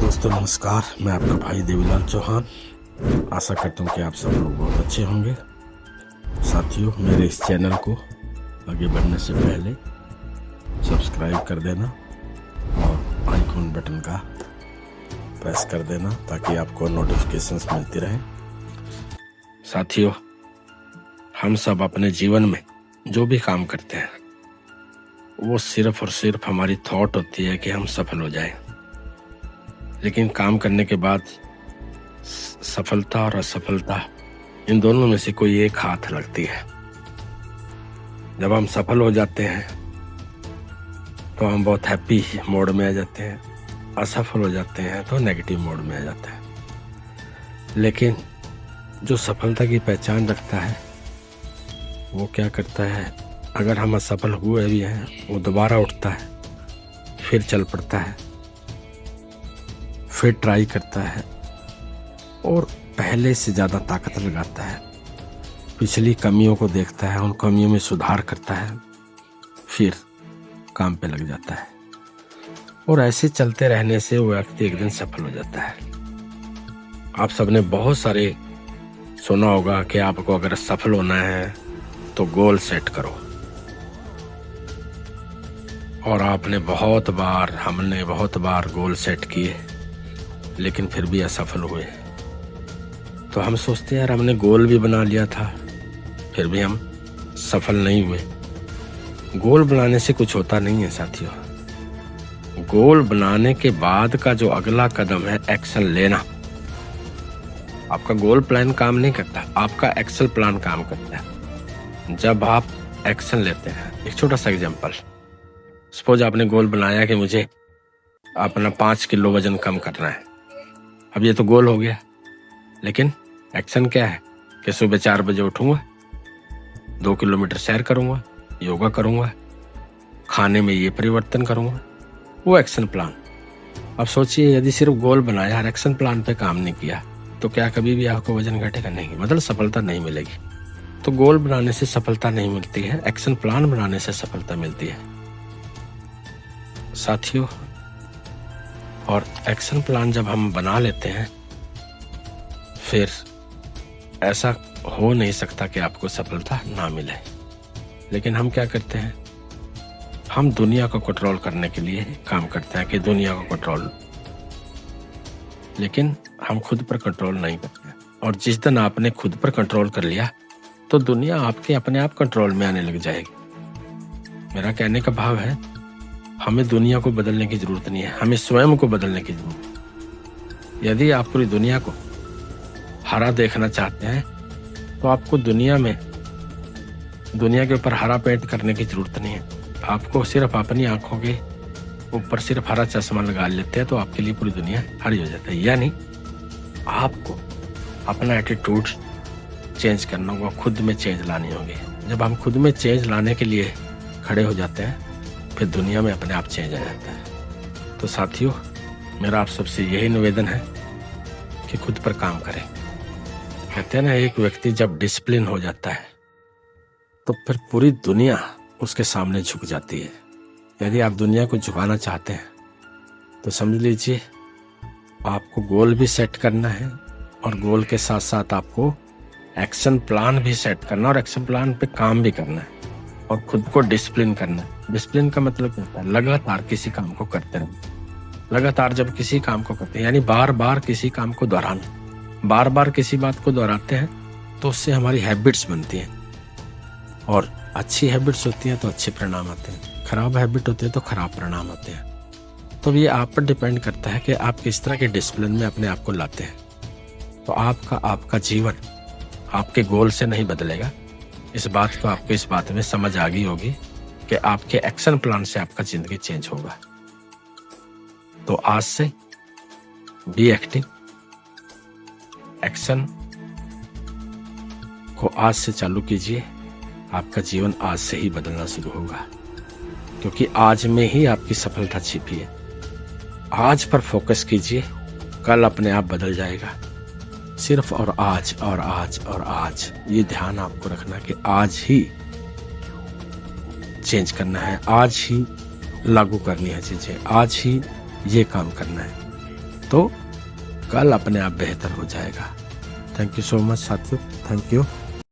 दोस्तों नमस्कार, मैं आपका भाई देवीलाल चौहान। आशा करता हूँ कि आप सब लोग बहुत अच्छे होंगे। साथियों, मेरे इस चैनल को आगे बढ़ने से पहले सब्सक्राइब कर देना और आइकॉन बटन का प्रेस कर देना ताकि आपको नोटिफिकेशंस मिलती रहें। साथियों, हम सब अपने जीवन में जो भी काम करते हैं वो सिर्फ और सिर्फ हमारी थॉट होती है कि हम सफल हो जाएं। लेकिन काम करने के बाद सफलता और असफलता इन दोनों में से कोई एक हाथ लगती है। जब हम सफल हो जाते हैं तो हम बहुत हैप्पी मोड में आ जाते हैं, असफल हो जाते हैं तो नेगेटिव मोड में आ जाते हैं। लेकिन जो सफलता की पहचान रखता है वो क्या करता है, अगर हम असफल हुए भी हैं वो दोबारा उठता है, फिर चल पड़ता है, फिर ट्राई करता है और पहले से ज़्यादा ताकत लगाता है। पिछली कमियों को देखता है, उन कमियों में सुधार करता है, फिर काम पे लग जाता है और ऐसे चलते रहने से वो व्यक्ति एक दिन सफल हो जाता है। आप सबने बहुत सारे सुना होगा कि आपको अगर सफल होना है तो गोल सेट करो, और हमने बहुत बार गोल सेट किए लेकिन फिर भी असफल हुए। तो हम सोचते हैं यार हमने गोल भी बना लिया था फिर भी हम सफल नहीं हुए। गोल बनाने से कुछ होता नहीं है साथियों। गोल बनाने के बाद का जो अगला कदम है एक्शन लेना। आपका गोल प्लान काम नहीं करता, आपका एक्शन प्लान काम करता है। जब आप एक्शन लेते हैं, एक छोटा सा एग्जांपल, सपोज आपने गोल बनाया कि मुझे अपना 5 किलो वजन कम करना है। अब ये तो गोल हो गया, लेकिन एक्शन क्या है कि सुबह 4 बजे उठूंगा, 2 किलोमीटर सैर करूंगा, योगा करूंगा, खाने में ये परिवर्तन करूंगा, वो एक्शन प्लान। अब सोचिए यदि सिर्फ गोल बनाया और एक्शन प्लान पे काम नहीं किया तो क्या कभी भी आपको वजन घटेगा? नहीं, मतलब सफलता नहीं मिलेगी। तो गोल बनाने से सफलता नहीं मिलती है, एक्शन प्लान बनाने से सफलता मिलती है साथियों। और एक्शन प्लान जब हम बना लेते हैं फिर ऐसा हो नहीं सकता कि आपको सफलता ना मिले। लेकिन हम क्या करते हैं, हम दुनिया को कंट्रोल करने के लिए काम करते हैं कि दुनिया को कंट्रोल, लेकिन हम खुद पर कंट्रोल नहीं करते। और जिस दिन आपने खुद पर कंट्रोल कर लिया तो दुनिया आपके अपने आप कंट्रोल में आने लग जाएगी। मेरा कहने का भाव है हमें दुनिया को बदलने की जरूरत नहीं है, हमें स्वयं को बदलने की जरूरत है। यदि आप पूरी दुनिया को हरा देखना चाहते हैं तो आपको दुनिया के ऊपर हरा पेंट करने की जरूरत नहीं है। आपको सिर्फ अपनी आंखों के ऊपर सिर्फ हरा चश्मा लगा लेते हैं तो आपके लिए पूरी दुनिया हरी हो जाती है। यानी आपको अपना एटीट्यूड चेंज करना होगा, खुद में चेंज लानी होगी। जब हम खुद में चेंज लाने के लिए खड़े हो जाते हैं फिर दुनिया में अपने आप चेंज आ जाता है। तो साथियों, मेरा आप सबसे यही निवेदन है कि खुद पर काम करें। कहते हैं ना, एक व्यक्ति जब डिसिप्लिन हो जाता है तो फिर पूरी दुनिया उसके सामने झुक जाती है। यदि आप दुनिया को झुकाना चाहते हैं तो समझ लीजिए आपको गोल भी सेट करना है और गोल के साथ साथ आपको एक्शन प्लान भी सेट करना और एक्शन प्लान पे काम भी करना है और खुद को डिसिप्लिन करना है। डिसिप्लिन का मतलब क्या होता है? लगातार किसी काम को करते रहना। लगातार जब किसी काम को करते हैं यानी बार बार किसी काम को दोहराना, बार बार किसी बात को दोहराते हैं तो उससे हमारी हैबिट्स बनती हैं और अच्छी हैबिट्स होती हैं तो अच्छे परिणाम आते हैं, खराब हैबिट होती है तो खराब परिणाम आते हैं। तो ये आप पर डिपेंड करता है कि आप किस तरह के डिसिप्लिन में अपने आप को लाते हैं। तो आपका जीवन आपके गोल से नहीं बदलेगा। इस बात को आपको इस बात में समझ आ गई होगी कि आपके एक्शन प्लान से आपका जिंदगी चेंज होगा। तो आज से बी एक्टिव, एक्शन को आज से चालू कीजिए। आपका जीवन आज से ही बदलना शुरू होगा, क्योंकि आज में ही आपकी सफलता छिपी है। आज पर फोकस कीजिए, कल अपने आप बदल जाएगा। सिर्फ और आज और आज और आज, ये ध्यान आपको रखना कि आज ही चेंज करना है, आज ही लागू करनी है चीजें, आज ही ये काम करना है। तो कल अपने आप बेहतर हो जाएगा। थैंक यू सो मच साथियों, थैंक यू।